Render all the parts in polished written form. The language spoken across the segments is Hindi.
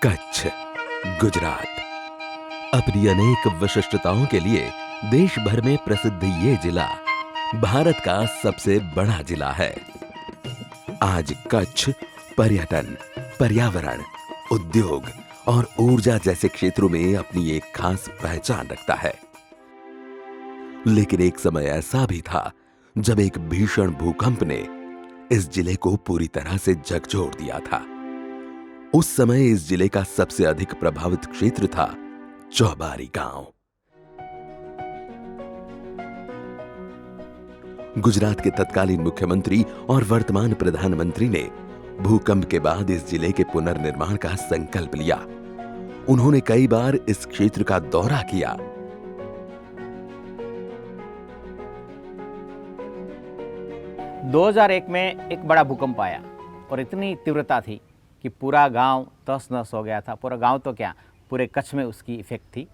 कच्छ, गुजरात। अपनी अनेक विशिष्टताओं के लिए देश भर में प्रसिद्ध ये जिला भारत का सबसे बड़ा जिला है। आज कच्छ पर्यटन, पर्यावरण, उद्योग और ऊर्जा जैसे क्षेत्रों में अपनी एक खास पहचान रखता है। लेकिन एक समय ऐसा भी था जब एक भीषण भूकंप ने इस जिले को पूरी तरह से झकझोर दिया था। उस समय इस जिले का सबसे अधिक प्रभावित क्षेत्र था चौबारी गांव। गुजरात के तत्कालीन मुख्यमंत्री और वर्तमान प्रधानमंत्री ने भूकंप के बाद इस जिले के पुनर्निर्माण का संकल्प लिया। उन्होंने कई बार इस क्षेत्र का दौरा किया। – 2001 में एक बड़ा भूकंप आया और इतनी तीव्रता थी कि पूरा गांव तहस-नहस हो गया था। पूरा गांव तो क्या, पूरे कच्छ में उसकी इफेक्ट थी।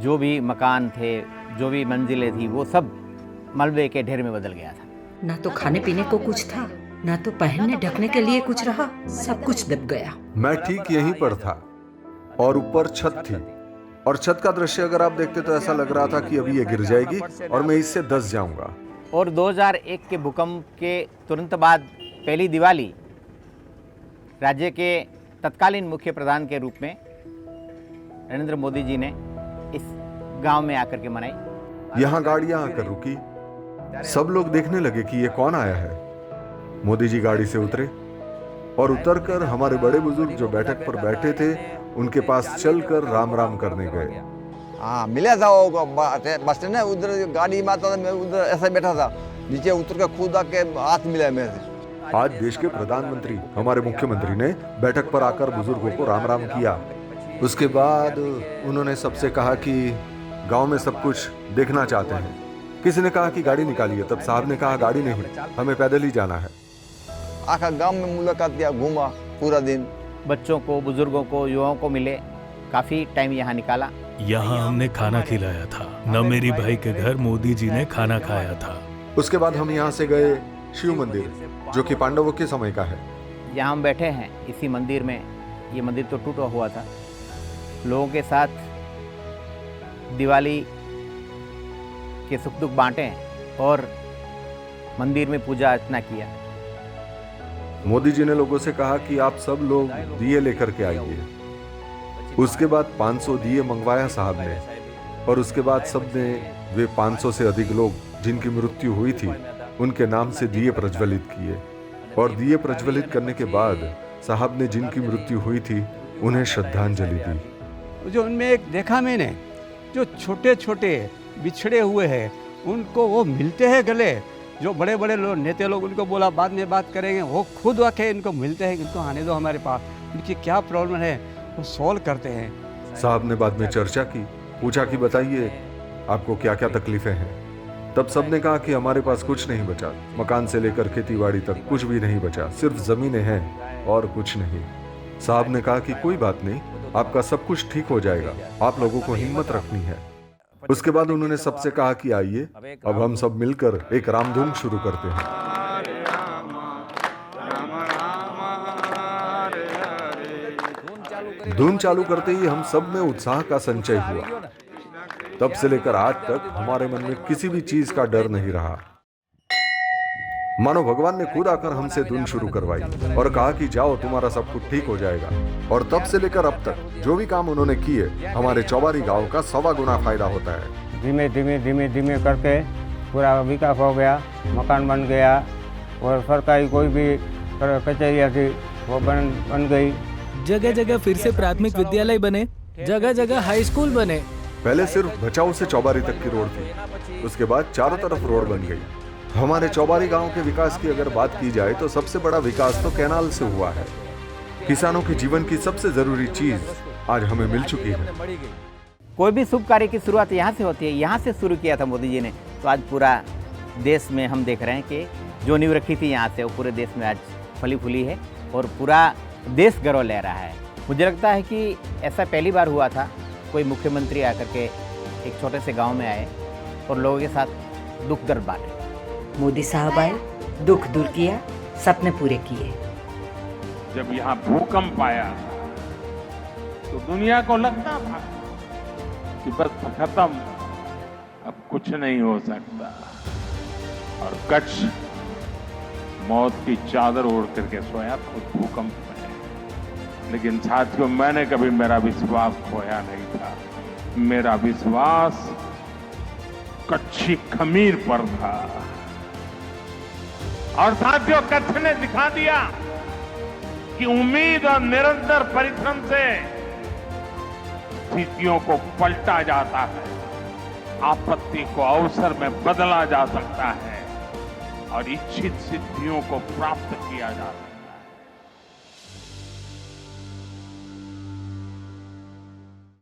जो भी मकान थे, जो भी मंजिलें थी, वो सब मलबे के ढेर में बदल गया था। ना तो खाने पीने को कुछ था, ना तो पहनने ढकने के लिए कुछ रहा, सब कुछ दब गया। मैं ठीक यहीं पर था और ऊपर छत थी और छत का दृश्य अगर आप देखते तो ऐसा लग रहा था कि अभी ये गिर जाएगी और मैं इससे धंस जाऊंगा। और 2001 के भूकंप के तुरंत बाद पहली दिवाली राज्य के तत्कालीन मुख्य प्रधान के रूप में नरेंद्र मोदी जी ने इस गांव में आकर के मनाई। यहाँ गाड़ियां आकर रुकी, सब लोग देखने लगे कि ये कौन आया है। मोदी जी गाड़ी से उतरे और उतरकर हमारे बड़े बुजुर्ग जो बैठक पर बैठे थे उनके पास चलकर राम राम करने गए। हाँ, मिला था वो बस स्टैंड है, उधर गाड़ी में आता था, मैं उधर ऐसा बैठा था, नीचे उतर कर खुद आके हाथ मिला मेरे से। आज देश के प्रधानमंत्री हमारे मुख्यमंत्री ने बैठक पर आकर बुजुर्गों को राम राम किया। उसके बाद उन्होंने सबसे कहा कि गांव में सब कुछ देखना चाहते हैं। किसी ने कहा कि गाड़ी निकालिए, तब साहब ने कहा गाड़ी नहीं, हमें पैदल ही जाना है। आखा गांव में मुलाकात किया, घूमा पूरा दिन। बच्चों को, बुजुर्गों को, युवाओं को मिले, काफी टाइम यहाँ निकाला। यहाँ हमने खाना खिलाया था, न मेरी भाई के घर मोदी जी ने खाना खाया था। उसके बाद हम यहाँ से गए शिव मंदिर, जो कि पांडवों के समय का है। यहाँ हम बैठे हैं इसी मंदिर में। ये मंदिर तो टूटा हुआ था। लोगों के साथ दिवाली के सुख दुख बांटे और मंदिर में पूजा अर्चना किया। मोदी जी ने लोगों से कहा कि आप सब लोग दिए लेकर के आइए। उसके बाद 500 दिए मंगवाया साहब ने और उसके बाद सबने वे 500 से अधिक लोग जिनकी मृत्यु हुई थी उनके नाम से दिए प्रज्वलित किए। और दिए प्रज्वलित करने के बाद साहब ने जिनकी मृत्यु हुई थी उन्हें श्रद्धांजलि दी। जो उनमें एक देखा मैंने, जो छोटे छोटे बिछड़े हुए हैं उनको वो मिलते हैं गले। जो बड़े बड़े लोग, नेता लोग, उनको बोला बाद में बात करेंगे, वो खुद आके इनको मिलते हैं, इनको आने दो हमारे पास, इनकी क्या प्रॉब्लम है वो सॉल्व करते हैं। साहब ने बाद में चर्चा की, पूछा कि बताइए आपको क्या क्या तकलीफें हैं। तब सबने कहा कि हमारे पास कुछ नहीं बचा, मकान से लेकर खेतीबाड़ी तक कुछ भी नहीं बचा, सिर्फ जमीनें हैं और कुछ नहीं। साहब ने कहा कि कोई बात नहीं, आपका सब कुछ ठीक हो जाएगा, आप लोगों को हिम्मत रखनी है। उसके बाद उन्होंने सबसे कहा कि आइए अब हम सब मिलकर एक रामधुन शुरू करते हैं। धुन चालू करते ही हम सब में उत्साह का संचय हुआ। तब से लेकर आज तक हमारे मन में किसी भी चीज का डर नहीं रहा। मानो भगवान ने खुद आकर हमसे धुन शुरू करवाई और कहा कि जाओ तुम्हारा सब कुछ ठीक हो जाएगा। और तब से लेकर अब तक जो भी काम उन्होंने किए, हमारे चौबारी गांव का 1.25 गुना फायदा होता है। धीमे धीमे धीमे धीमे करके पूरा विकास हो गया, मकान बन गया और सरकारी कोई भी कचहरियाँ थी वो बन गई। जगह जगह फिर से प्राथमिक विद्यालय बने, जगह जगह हाई स्कूल बने। पहले सिर्फ भचाऊ से चौबारी तक की रोड थी, उसके बाद चारों तरफ रोड बन गई। हमारे चौबारी गांव के विकास की अगर बात की जाए तो सबसे बड़ा विकास तो कैनाल से हुआ है। किसानों के जीवन की सबसे जरूरी चीज आज हमें मिल चुकी है। कोई भी शुभ कार्य की शुरुआत यहाँ से होती है। यहाँ से शुरू किया था मोदी जी ने, तो आज पूरा देश में हम देख रहे हैं कि जो नींव रखी थी यहाँ से वो पूरे देश में आज फली फूली है और पूरा देश गर्व ले रहा है। मुझे लगता है कि ऐसा पहली बार हुआ था, कोई मुख्यमंत्री आकर के एक छोटे से गांव में आए और लोगों के साथ दुख दर्द बांटे। मोदी साहब आए, दुख दूर किया, सपने पूरे किए। जब यहाँ भूकंप आया तो दुनिया को लगता था कि बस खत्म, अब कुछ नहीं हो सकता, और कच्छ मौत की चादर ओढ़ करके सोया खुद भूकंप में। लेकिन साथियों, मैंने कभी मेरा विश्वास खोया नहीं था। मेरा विश्वास कच्छी खमीर पर था। और साथियों, कच्छ ने दिखा दिया कि उम्मीद और निरंतर परिश्रम से स्थितियों को पलटा जाता है, आपत्ति को अवसर में बदला जा सकता है और इच्छित सिद्धियों को प्राप्त किया जाता है।